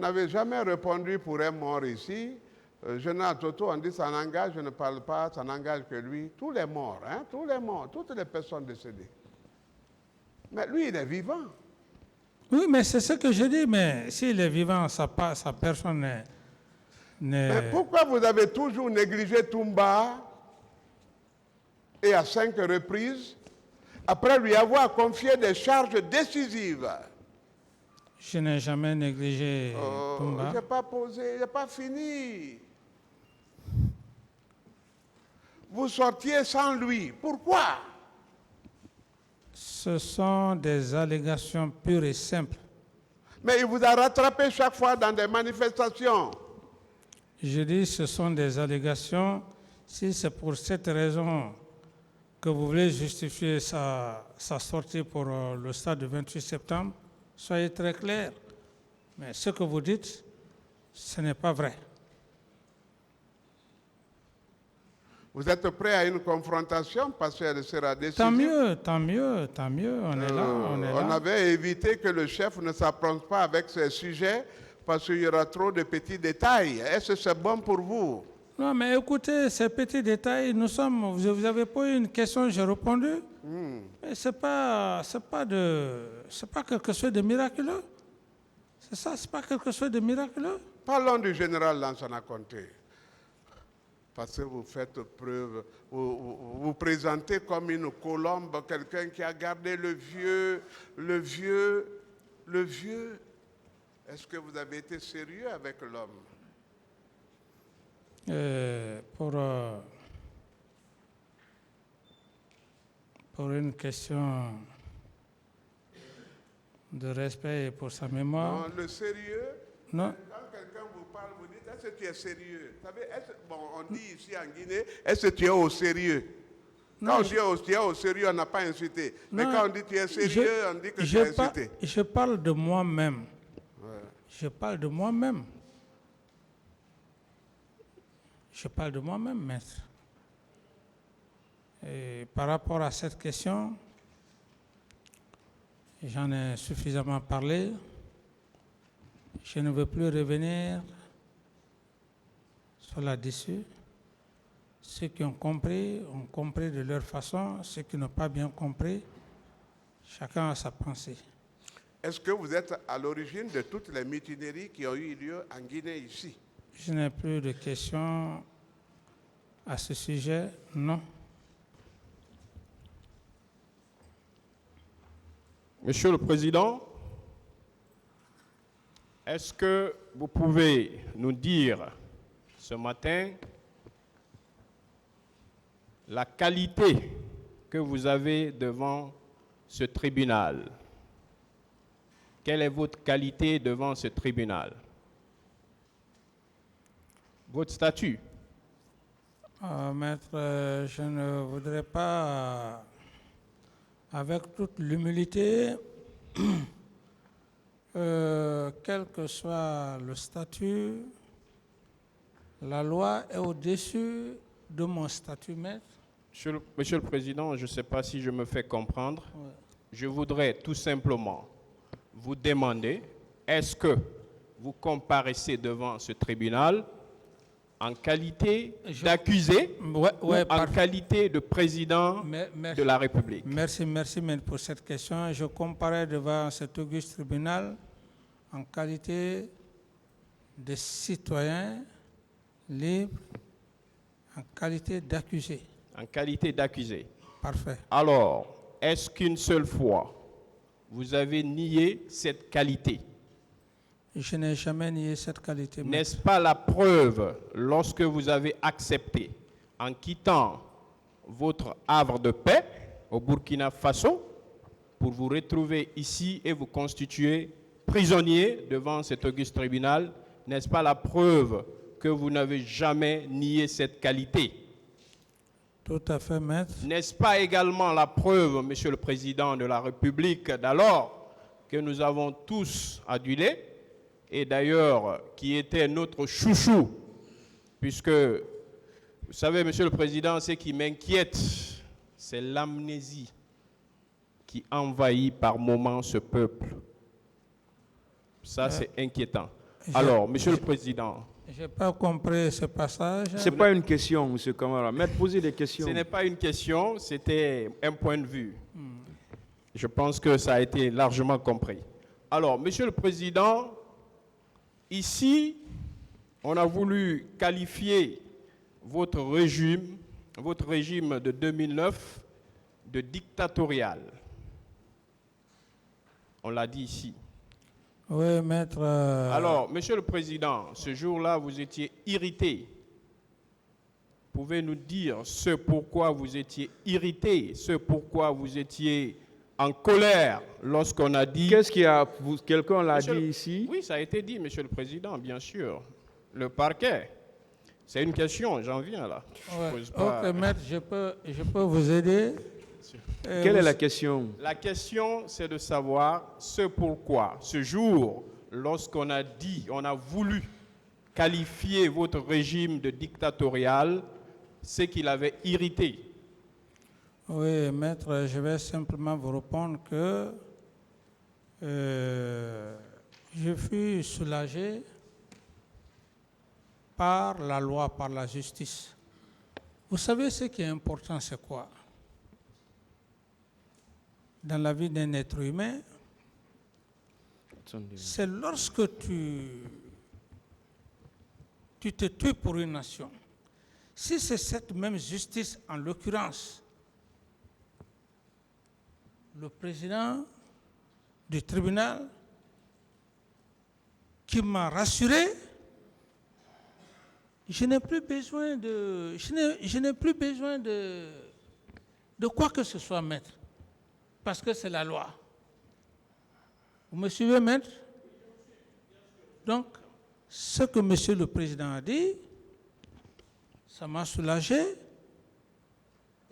n'avez jamais répondu pour un mort ici. Général Toto, on dit ça n'engage, je ne parle pas, ça n'engage que lui. Tous les morts, hein, tous les morts, toutes les personnes décédées. Mais lui, il est vivant. Oui, mais c'est ce que je dis, mais s'il est vivant, sa personne n'est... Mais pourquoi vous avez toujours négligé Toumba et à 5 reprises, après lui avoir confié des charges décisives? Je n'ai jamais négligé Toumba. Je n'ai pas posé, je n'ai pas fini. Vous sortiez sans lui. Pourquoi? Ce sont des allégations pures et simples. Mais il vous a rattrapé chaque fois dans des manifestations. Je dis ce sont des allégations. Si c'est pour cette raison que vous voulez justifier sa sortie pour le stade du 28 septembre, soyez très clair. Mais ce que vous dites, ce n'est pas vrai. Vous êtes prêt à une confrontation parce qu'elle sera décisive? Tant mieux, tant mieux, tant mieux. On est là, on est là. On avait évité que le chef ne s'approche pas avec ces sujets parce qu'il y aura trop de petits détails. Est-ce que c'est bon pour vous? Non, mais écoutez, ces petits détails, vous avez posé une question, j'ai répondu. Mais c'est pas quelque chose de miraculeux. C'est ça, c'est pas quelque chose de miraculeux. Parlons du général Lansana Conté. Parce que vous faites preuve, vous présentez comme une colombe, quelqu'un qui a gardé le vieux. Est-ce que vous avez été sérieux avec l'homme? Pour une question de respect et pour sa mémoire. Non, le sérieux. Non. Quand quelqu'un vous parle, vous dites, est-ce que tu es sérieux? Vous savez, on dit ici en Guinée, est-ce que tu es au sérieux? Quand on dit tu es au sérieux, on n'a pas incité. Mais quand on dit tu es sérieux, on dit que tu es incité. Je parle de moi-même. Ouais. Je parle de moi-même. Je parle de moi-même, maître. Et par rapport à cette question, j'en ai suffisamment parlé. Je ne veux plus revenir sur là-dessus. Ceux qui ont compris de leur façon. Ceux qui n'ont pas bien compris, chacun a sa pensée. Est-ce que vous êtes à l'origine de toutes les mutineries qui ont eu lieu en Guinée ici? Je n'ai plus de questions à ce sujet, non. Monsieur le Président, est-ce que vous pouvez nous dire ce matin la qualité que vous avez devant ce tribunal? Quelle est votre qualité devant ce tribunal? Votre statut? Maître, je ne voudrais pas, avec toute l'humilité, quel que soit le statut, la loi est au-dessus de mon statut, maître. Monsieur le Président, je ne sais pas si je me fais comprendre. Ouais. Je voudrais tout simplement vous demander, est-ce que vous comparaissez devant ce tribunal en qualité d'accusé ou en qualité de président de la République? Merci maître, pour cette question. Je comparais devant cet auguste tribunal en qualité de citoyen libre, en qualité d'accusé. En qualité d'accusé. Parfait. Alors, est-ce qu'une seule fois, vous avez nié cette qualité? Je n'ai jamais nié cette qualité. N'est-ce pas la preuve lorsque vous avez accepté, en quittant votre havre de paix au Burkina Faso, pour vous retrouver ici et vous constituer prisonnier devant cet auguste tribunal, n'est-ce pas la preuve que vous n'avez jamais nié cette qualité? Tout à fait, maître. N'est-ce pas également la preuve, Monsieur le Président de la République, d'alors que nous avons tous adulé, et d'ailleurs qui était notre chouchou, puisque, vous savez, Monsieur le Président, ce qui m'inquiète, c'est l'amnésie qui envahit par moments ce peuple. Ça, c'est inquiétant. Alors, Monsieur le Président, Je n'ai pas compris ce passage. Ce n'est pas une question, M. Camara. Maître, posez des questions. ce n'est pas une question, c'était un point de vue. Je pense que ça a été largement compris. Alors, Monsieur le Président, ici, on a voulu qualifier votre régime de 2009 de dictatorial. On l'a dit ici. Oui, maître. Alors, Monsieur le Président, ce jour-là, vous étiez irrité. Pouvez nous dire ce pourquoi vous étiez irrité, ce pourquoi vous étiez en colère lorsqu'on a dit... Qu'est-ce qu'il y a? Quelqu'un l'a Monsieur dit le- ici. Oui, ça a été dit, Monsieur le Président, bien sûr. Le parquet. C'est une question, j'en viens là. Je Ouais. pose pas- Ok, maître, je peux vous aider. Quelle est la question? La question, c'est de savoir ce pourquoi, ce jour, lorsqu'on a dit, on a voulu qualifier votre régime de dictatorial, c'est qu'il avait irrité. Oui, maître, je vais simplement vous répondre que je fus soulagé par la loi, par la justice. Vous savez ce qui est important, c'est quoi? Dans la vie d'un être humain, c'est lorsque tu te tues pour une nation. Si c'est cette même justice, en l'occurrence, le président du tribunal qui m'a rassuré, je n'ai plus besoin de quoi que ce soit, maître, parce que c'est la loi. Vous me suivez, maître? Donc, ce que monsieur le président a dit, ça m'a soulagé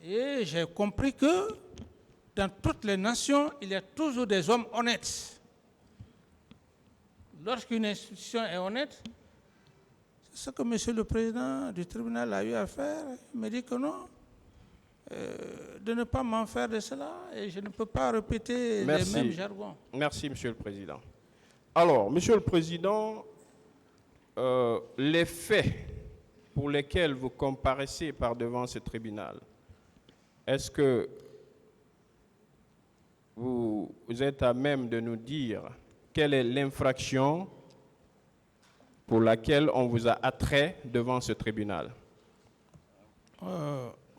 et j'ai compris que dans toutes les nations, il y a toujours des hommes honnêtes. Lorsqu'une institution est honnête, c'est ce que monsieur le président du tribunal a eu à faire. Il me dit que non, de ne pas m'en faire de cela et je ne peux pas répéter Merci. les mêmes jargons. Merci, Monsieur le Président. Alors, Monsieur le Président, les faits pour lesquels vous comparaissez par devant ce tribunal, est-ce que vous êtes à même de nous dire quelle est l'infraction pour laquelle on vous a attrait devant ce tribunal?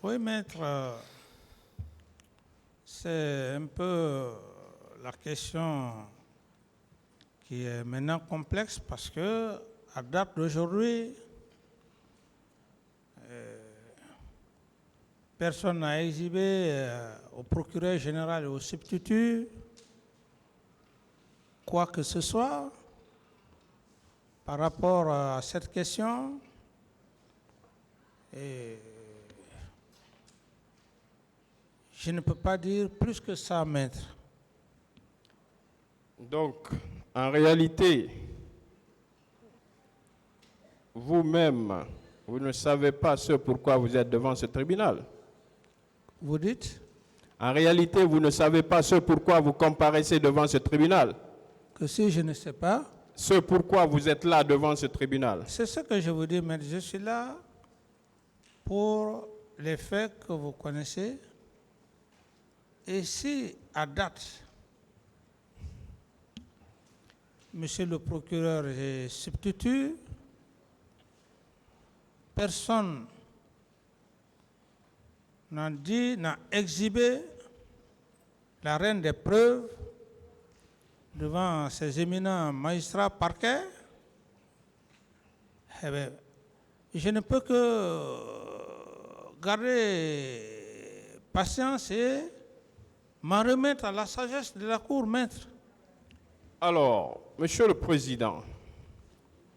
Oui, maître, c'est un peu la question qui est maintenant complexe parce que, à date d'aujourd'hui, personne n'a exhibé au procureur général et au substitut quoi que ce soit par rapport à cette question. Et je ne peux pas dire plus que ça, maître. Donc, en réalité, vous-même, vous ne savez pas ce pourquoi vous êtes devant ce tribunal. Vous dites En réalité, vous ne savez pas ce pourquoi vous comparaissez devant ce tribunal. que si je ne sais pas, Ce pourquoi vous êtes là devant ce tribunal. c'est ce que je vous dis, maître. Je suis là pour les faits que vous connaissez. Et si, à date, monsieur le procureur et substitut, personne n'a exhibé la reine des preuves devant ces éminents magistrats parquets, eh bien, je ne peux que garder patience et m'en remettre à la sagesse de la Cour, maître. Alors, Monsieur le Président,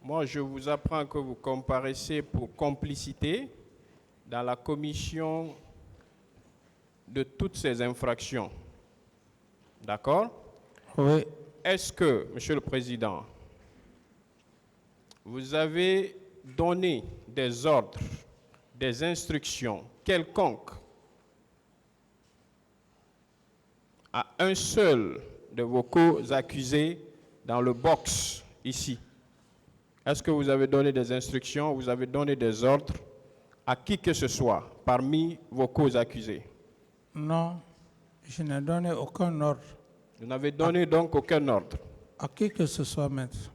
moi je vous apprends que vous comparaissez pour complicité dans la commission de toutes ces infractions. D'accord? Oui. Est-ce que, Monsieur le Président, vous avez donné des ordres, des instructions quelconques à un seul de vos co-accusés dans le box ici? Est-ce que vous avez donné des instructions, vous avez donné des ordres à qui que ce soit parmi vos causes accusées? Non, je n'ai donné aucun ordre Vous n'avez donné donc aucun ordre. à qui que ce soit, maître.